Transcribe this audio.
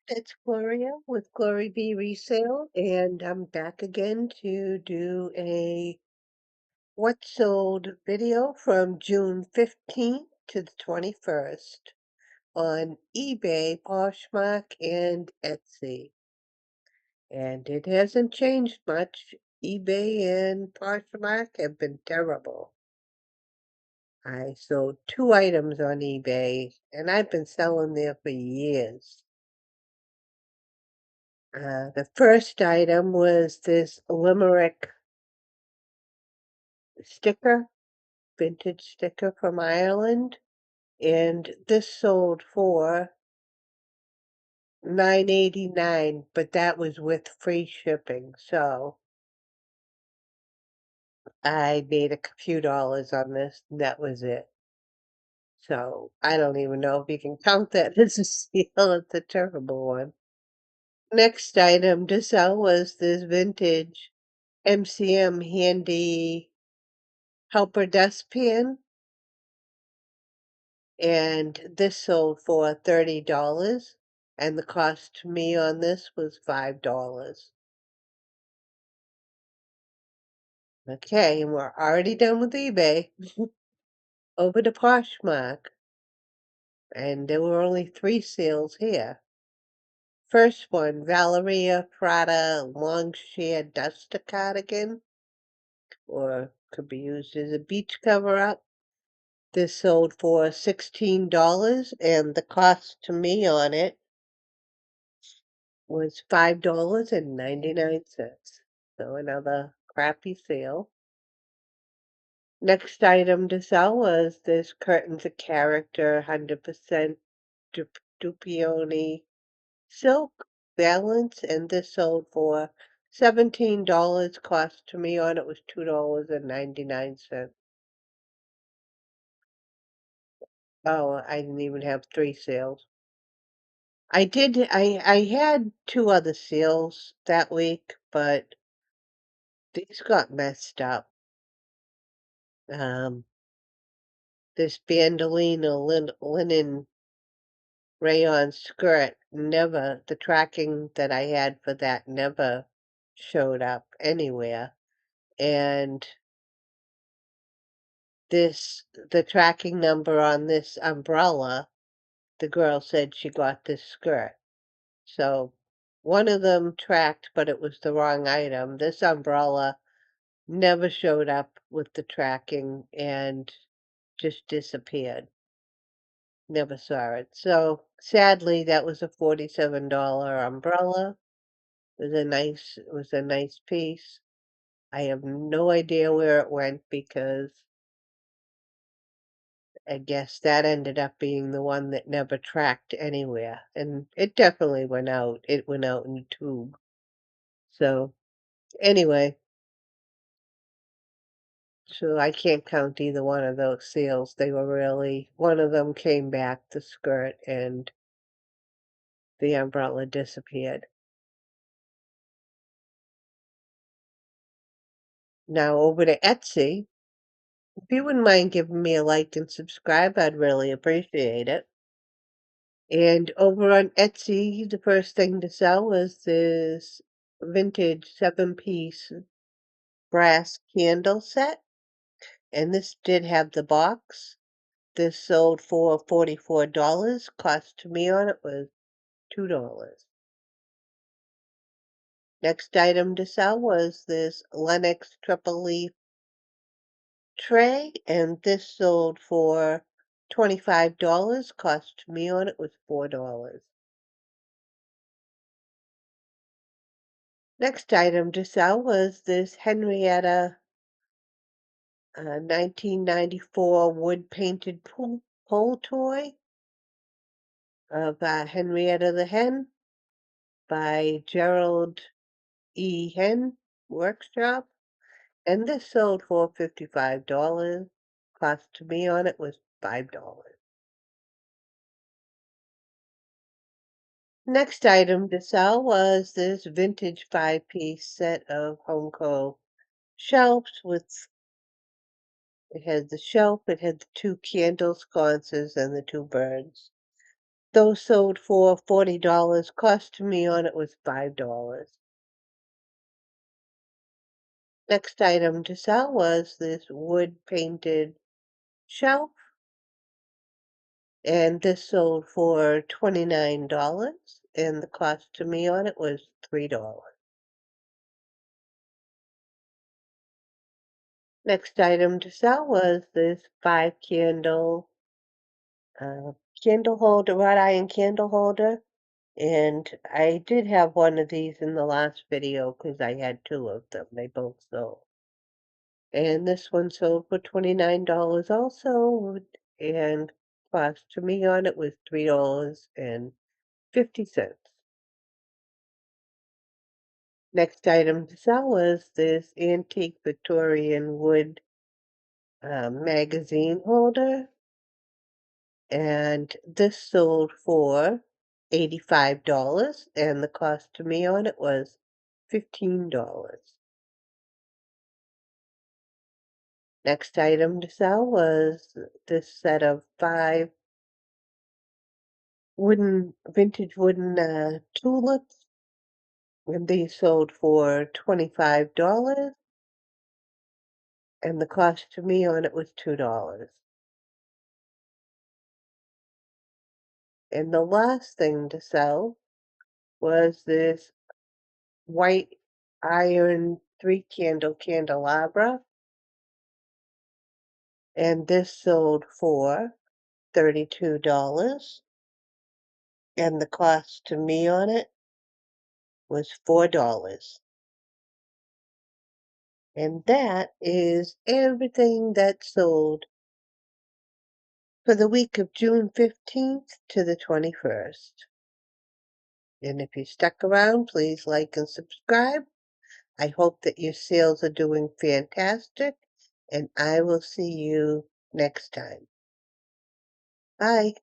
It's Gloria with Glory B Resale, and I'm back again to do a what sold video from June 15th to the 21st on eBay, Poshmark, and Etsy. And it hasn't changed much. eBay and Poshmark have been terrible. I sold 2 items on eBay, and I've been selling there for years. The first item was this limerick sticker, vintage sticker from Ireland, and this sold for $9.89, but that was with free shipping, so I made a few dollars on this, and that was it. So I don't even know if you can count that as a steal. It's a terrible one. Next item to sell was this vintage MCM handy helper dustpan, and this sold for $30, and the cost to me on this was $5. Okay, and we're already done with eBay. Over to Poshmark, and there were only 3 sales here. First one, Valeria Prada long sheer duster cardigan, or could be used as a beach cover-up. This sold for $16, and the cost to me on it was $5.99. So another crappy sale. Next item to sell was this Curtains of Character 100% Dupioni silk valance, and this sold for $17. Cost to me on it was $2.99. Oh, I didn't even have 3 sales. I had 2 other sales that week, but these got messed up. This bandolina linen rayon skirt the tracking that I had for that never showed up anywhere. And the tracking number on this umbrella, the girl said she got this skirt. So one of them tracked, but it was the wrong item. This umbrella never showed up with the tracking and just disappeared. Never saw it. So sadly, that was a $47 umbrella. It was a nice piece. I have no idea where it went because I guess that ended up being the one that never tracked anywhere. And it definitely went out. It went out in a tube. So anyway, so I can't count either one of those sales. They were really, one of them came back, the skirt, and the umbrella disappeared. Now over to Etsy. If you wouldn't mind giving me a like and subscribe, I'd really appreciate it. And over on Etsy, the first thing to sell was this vintage 7-piece brass candle set. And this did have the box. This sold for $44. Cost to me on it was $2. Next item to sell was this Lennox triple leaf tray, and this sold for $25. Cost to me on it was $4. Next item to sell was this Henrietta 1994 wood painted pole toy of Henrietta the Hen by Gerald E. Hen Workshop, and this sold for $55. Cost to me on it was $5. Next item to sell was this vintage 5-piece set of Homeco shelves with it had the shelf, it had the 2 candle sconces and the 2 birds. Those sold for $40. Cost to me on it was $5. Next item to sell was this wood painted shelf, and this sold for $29, and the cost to me on it was $3. Next item to sell was this 5 candle candle holder, wrought iron candle holder. And I did have one of these in the last video because I had two of them. They both sold. And this one sold for $29 also. And cost to me on it was $3.50. Next item to sell was this antique Victorian wood magazine holder. And this sold for $85, and the cost to me on it was $15. Next item to sell was this set of 5 vintage wooden tulips, and these sold for $25, and the cost to me on it was $2. And the last thing to sell was this white iron 3 candle candelabra, and this sold for $32, and the cost to me on it was $4. And that is everything that sold for the week of June 15th to the 21st. And if you stuck around, please like and subscribe. I hope that your sales are doing fantastic, and I will see you next time. Bye.